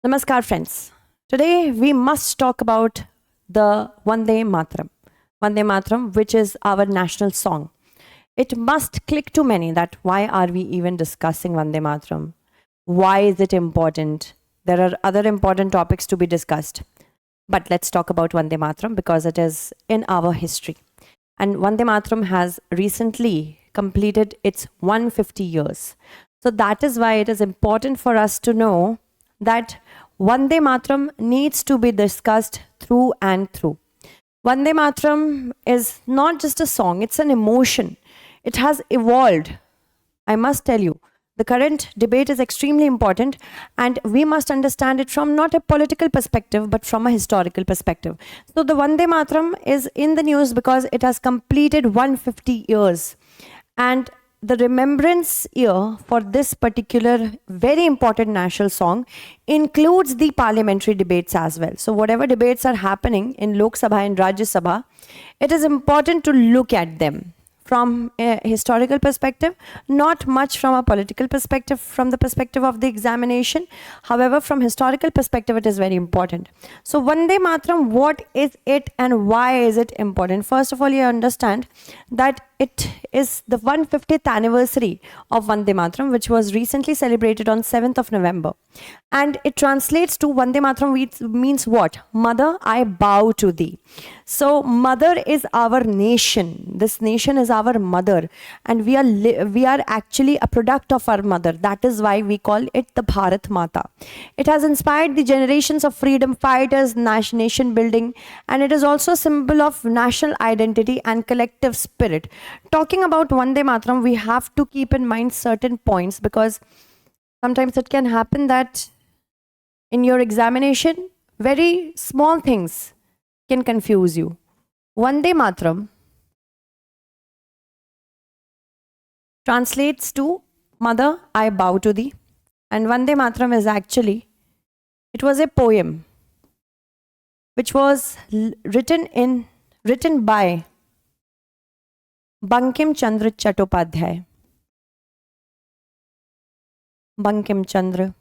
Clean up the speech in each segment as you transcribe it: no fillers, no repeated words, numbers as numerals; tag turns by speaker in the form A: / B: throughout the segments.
A: Namaskar, friends. Today we must talk about the Vande Mataram. Vande Mataram, which is our national song. It must click to many that why are we even discussing Vande Mataram? Why is it important? There are other important topics to be discussed. But let's talk about Vande Mataram because it is in our history. And Vande Mataram has recently completed its 150 years. So that is why it is important for us to know that Vande Mataram needs to be discussed through and through. Vande Mataram is not just a song, it's an emotion. It has evolved. I must tell you, the current debate is extremely important, and we must understand it from not a political perspective but from a historical perspective. So, the Vande Mataram is in the news because it has completed 150 years. And the remembrance year for this particular very important national song includes the parliamentary debates as well. So, whatever debates are happening in Lok Sabha and Rajya Sabha, it is important to look at them from a historical perspective, not much from a political perspective, from the perspective of the examination. However, from historical perspective, it is very important. So, Vande Mataram, what is it and why is it important? First of all, you understand that it is the 150th anniversary of Vande Mataram, which was recently celebrated on 7th of November. And it translates to Vande Mataram means what? Mother, I bow to thee. So, mother is our nation. This nation is our mother, and we are actually a product of our mother. That is why we call it the Bharat Mata. It has inspired the generations of freedom fighters, nation building, and it is also a symbol of national identity and collective spirit. Talking about Vande Mataram, we have to keep in mind certain points because sometimes it can happen that in your examination, very small things can confuse you. Vande Mataram translates to Mother, I bow to thee. And Vande Mataram is actually, it was a poem which was written by Bankim Chandra Chattopadhyay. Bankim Chandra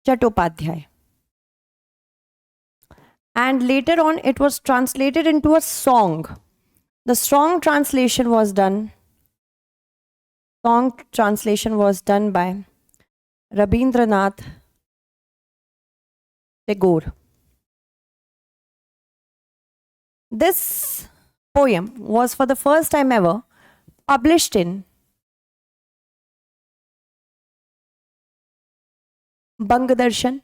A: Chattopadhyay. And later on, it was translated into a song. The song translation was done by Rabindranath Tagore. This poem was for the first time ever published in Bangadarshan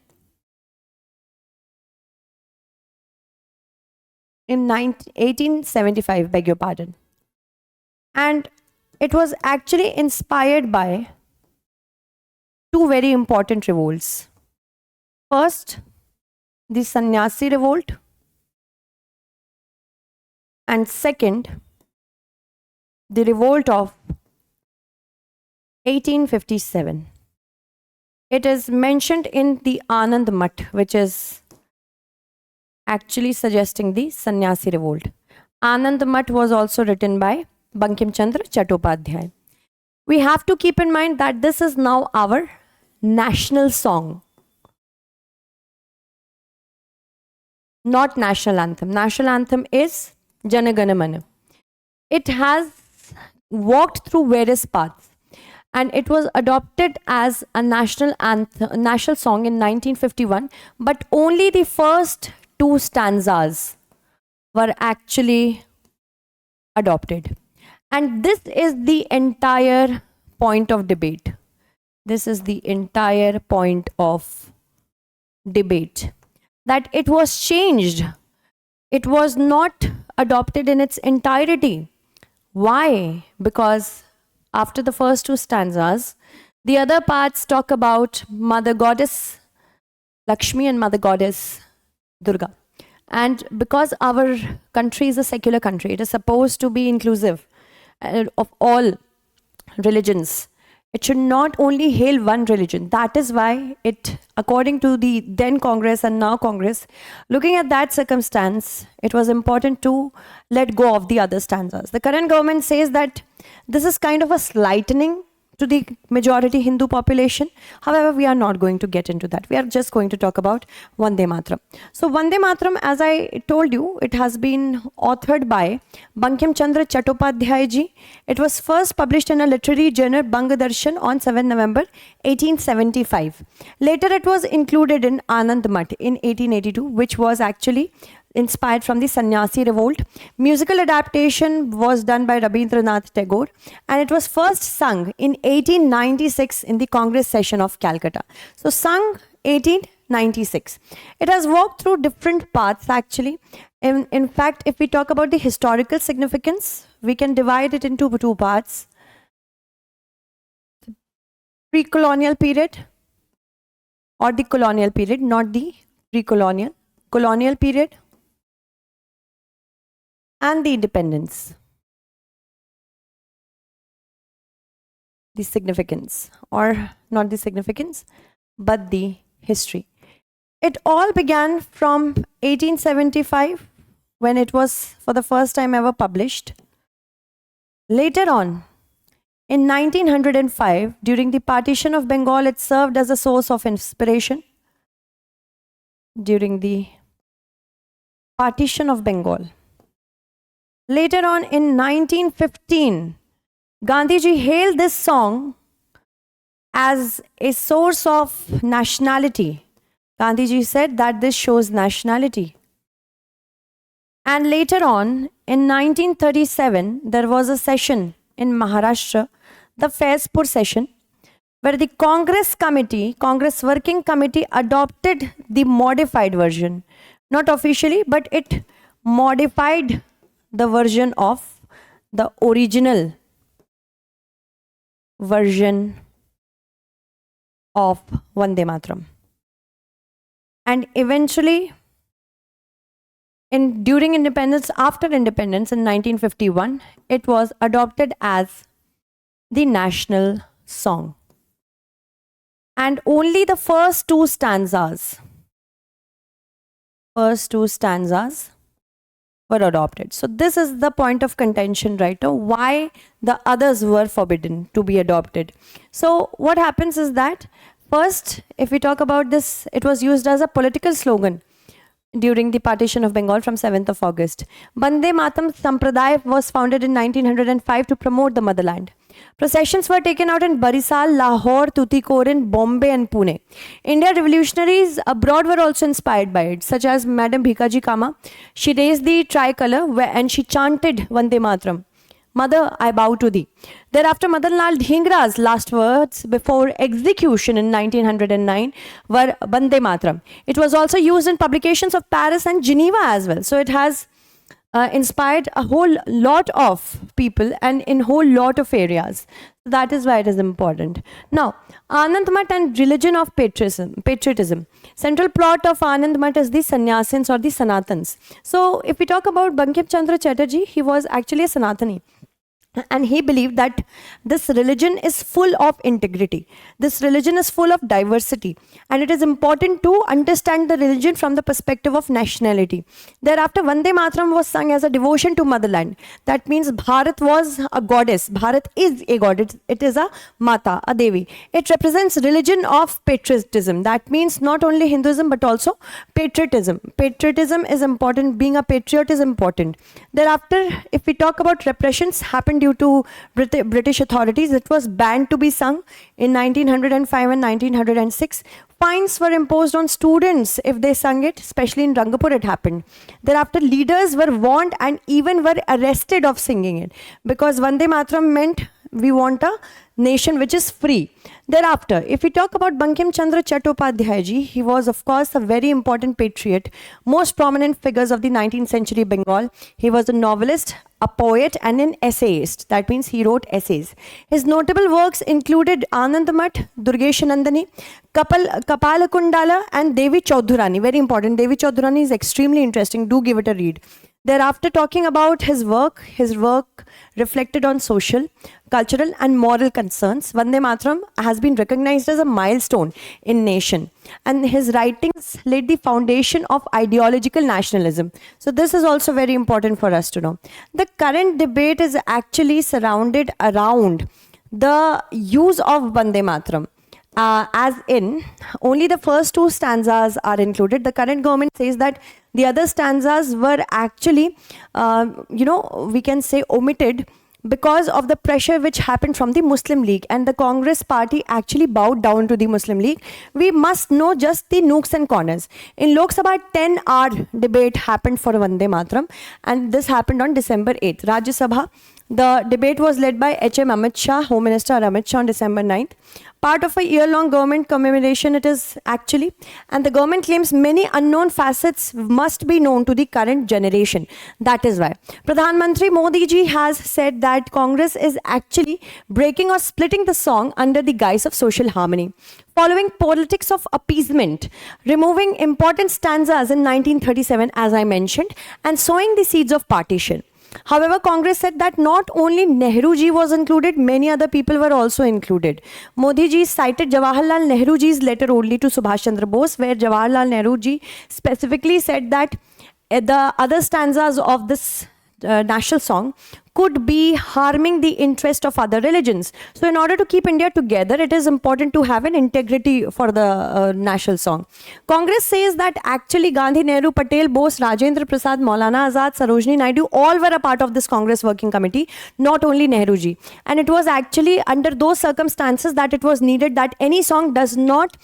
A: in 1875, beg your pardon. And it was actually inspired by two very important revolts. First, the Sannyasi revolt, and second, the revolt of 1857. It is mentioned in the Anand Math, which is actually suggesting the Sannyasi revolt. Anand Math was also written by Bankim Chandra Chattopadhyay. We have to keep in mind that this is now our national song, not national anthem. National anthem is Jana Gana Mana. It has walked through various paths, and it was adopted as a national anthem, national song in 1951, but only the first two stanzas were actually adopted. And this is the entire point of debate. This is the entire point of debate. That it was changed. It was not adopted in its entirety. Why? Because after the first two stanzas, the other parts talk about Mother Goddess Lakshmi and Mother Goddess Durga. And because our country is a secular country, it is supposed to be inclusive of all religions. It should not only hail one religion. That is why it, according to the then Congress and now Congress, looking at that circumstance, it was important to let go of the other stanzas. The current government says that this is kind of a slightening to the majority Hindu population. However, we are not going to get into that. We are just going to talk about Vande Mataram. So Vande Mataram, as I told you, it has been authored by Bankim Chandra Chattopadhyay ji. It was first published in a literary journal Bangadarshan on 7 November 1875. Later it was included in Anand Math in 1882, which was actually inspired from the Sannyasi revolt. Musical adaptation was done by Rabindranath Tagore, and it was first sung in 1896 in the Congress session of Calcutta. So sung 1896. It has walked through different paths actually. In fact, if we talk about the historical significance, we can divide it into two parts. Pre-colonial period or the colonial period, not the pre-colonial, colonial period, and the independence. The significance, or not the significance, but the history. It all began from 1875 when it was for the first time ever published. Later on, in 1905, during the partition of Bengal, it served as a source of inspiration. During the partition of Bengal. Later on in 1915, Gandhiji hailed this song as a source of nationality. Gandhiji said that this shows nationality. And later on, in 1937, there was a session in Maharashtra, the Faizpur session, where the Congress Working Committee adopted the modified version. Not officially, but it modified the version of the original version of Vande Mataram. And eventually, during independence, after independence in 1951, it was adopted as the national song. And only the first two stanzas were adopted. So this is the point of contention right now, why the others were forbidden to be adopted. So what happens is that first, if we talk about this, it was used as a political slogan during the partition of Bengal from 7th of August. Vande Mataram Sampradaya was founded in 1905 to promote the motherland. Processions were taken out in Barisal, Lahore, Tuticorin, Bombay and Pune. Indian revolutionaries abroad were also inspired by it, such as Madam Bhikaji Kama. She raised the tricolor and she chanted Vande Mataram. Mother, I bow to thee. Thereafter, Madan Lal Dhingra's last words before execution in 1909 were Vande Mataram. It was also used in publications of Paris and Geneva as well. So it has inspired a whole lot of people and in whole lot of areas. That is why it is important. Now, Anand Math and religion of patriotism. Central plot of Anand Math is the Sannyasins or the Sanatans. So if we talk about Bankim Chandra Chatterjee, he was actually a Sanatani. And he believed that this religion is full of integrity. This religion is full of diversity. And it is important to understand the religion from the perspective of nationality. Thereafter, Vande Mataram was sung as a devotion to motherland. That means Bharat was a goddess. Bharat is a goddess. It is a Mata, a Devi. It represents religion of patriotism. That means not only Hinduism but also patriotism. Patriotism is important. Being a patriot is important. Thereafter, if we talk about repressions happened due to British authorities, it was banned to be sung in 1905 and 1906. Fines were imposed on students if they sung it, especially in Rangapur it happened. Thereafter, leaders were warned and even were arrested of singing it, because Vande Mataram meant we want a nation which is free. Thereafter, if we talk about Bankim Chandra Chattopadhyay ji, he was of course a very important patriot, most prominent figures of the 19th century Bengal. He was a novelist, a poet and an essayist. That means he wrote essays. His notable works included Anand Math, Durgesh Nandani, Kapala Kundala and Devi Chaudhurani. Very important. Devi Chaudhurani is extremely interesting. Do give it a read. Thereafter, talking about his work reflected on social, cultural and moral concerns. Vande Mataram has been recognized as a milestone in nation, and his writings laid the foundation of ideological nationalism. So this is also very important for us to know. The current debate is actually surrounded around the use of Vande Mataram. As in, only the first two stanzas are included. The current government says that the other stanzas were actually, we can say omitted because of the pressure which happened from the Muslim League, and the Congress party actually bowed down to the Muslim League. We must know just the nooks and corners. In Lok Sabha, 10-hour debate happened for Vande Mataram, and this happened on December 8th. Rajya Sabha, the debate was led by HM Amit Shah, Home Minister Amit Shah, on December 9th. Part of a year-long government commemoration it is actually, and the government claims many unknown facets must be known to the current generation. That is why Pradhan Mantri Modi ji has said that Congress is actually breaking or splitting the song under the guise of social harmony, following politics of appeasement, removing important stanzas in 1937 as I mentioned, and sowing the seeds of partition. However, Congress said that not only Nehru ji was included, many other people were also included. Modi ji cited Jawaharlal Nehru ji's letter only to Subhash Chandra Bose, where Jawaharlal Nehru ji specifically said that the other stanzas of this national song could be harming the interest of other religions. So in order to keep India together, it is important to have an integrity for the national song. Congress says that actually Gandhi, Nehru, Patel, Bose, Rajendra Prasad, Maulana Azad, Sarojini Naidu, all were a part of this Congress working committee, not only Nehru ji. And it was actually under those circumstances that it was needed that any song does not,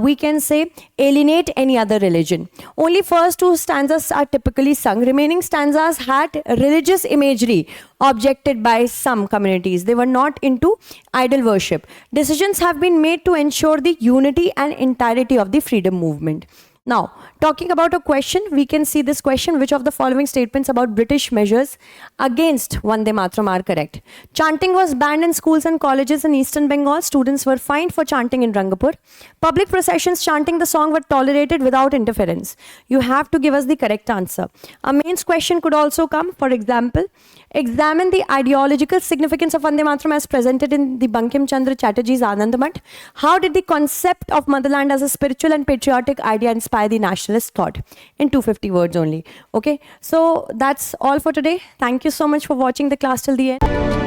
A: we can say, alienate any other religion. Only first two stanzas are typically sung. Remaining stanzas had religious imagery objected by some communities. They were not into idol worship. Decisions have been made to ensure the unity and entirety of the freedom movement. Now, talking about a question, we can see this question: which of the following statements about British measures against Vande Mataram are correct? Chanting was banned in schools and colleges in Eastern Bengal. Students were fined for chanting in Rangapur. Public processions chanting the song were tolerated without interference. You have to give us the correct answer. A mains question could also come. For example, examine the ideological significance of Vande Mataram as presented in the Bankim Chandra Chatterjee's Anand Math. How did the concept of motherland as a spiritual and patriotic idea inspire the nationalist thought? In 250 words only. Okay, so that's all for today. Thank you so much for watching the class till the end.